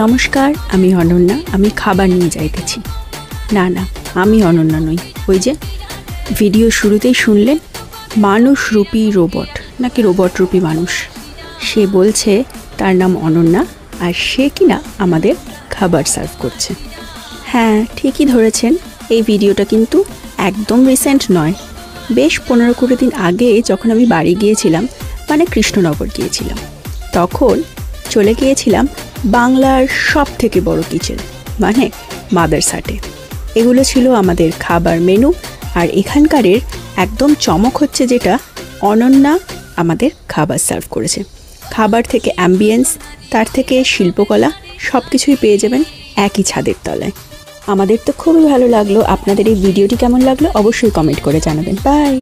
নমস্কার, আমি অনন্যা। আমি খাবার নিয়ে যাইতেছি। না না, আমি অনন্যা নই। ওই যে ভিডিও শুরুতেই শুনলেন, মানুষরূপী রোবট নাকি রোবট রূপী মানুষ, সে বলছে তার নাম অনন্যা, আর সে কিনা আমাদের খাবার সার্ভ করছে। হ্যাঁ, ঠিকই ধরেছেন। এই ভিডিওটা কিন্তু একদম রিসেন্ট নয়। বেশ 15-20 দিন আগে যখন আমি বাড়ি গিয়েছিলাম, মানে কৃষ্ণনগর গিয়েছিলাম, তখন চলে গিয়েছিলাম বাংলার সব থেকে বড় কিচেন, মানে মাদার্স হাটে। এগুলো ছিল আমাদের খাবার মেনু। আর এখানকারের একদম চমক হচ্ছে যেটা, অনন্যা আমাদের খাবার সার্ভ করেছে। খাবার থেকে অ্যাম্বিয়েন্স, তার থেকে শিল্পকলা, সব কিছুই পেয়ে যাবেন একই ছাদের তলায়। আমাদের তো খুবই ভালো লাগলো। আপনাদের এই ভিডিওটি কেমন লাগলো অবশ্যই কমেন্ট করে জানাবেন। বাই।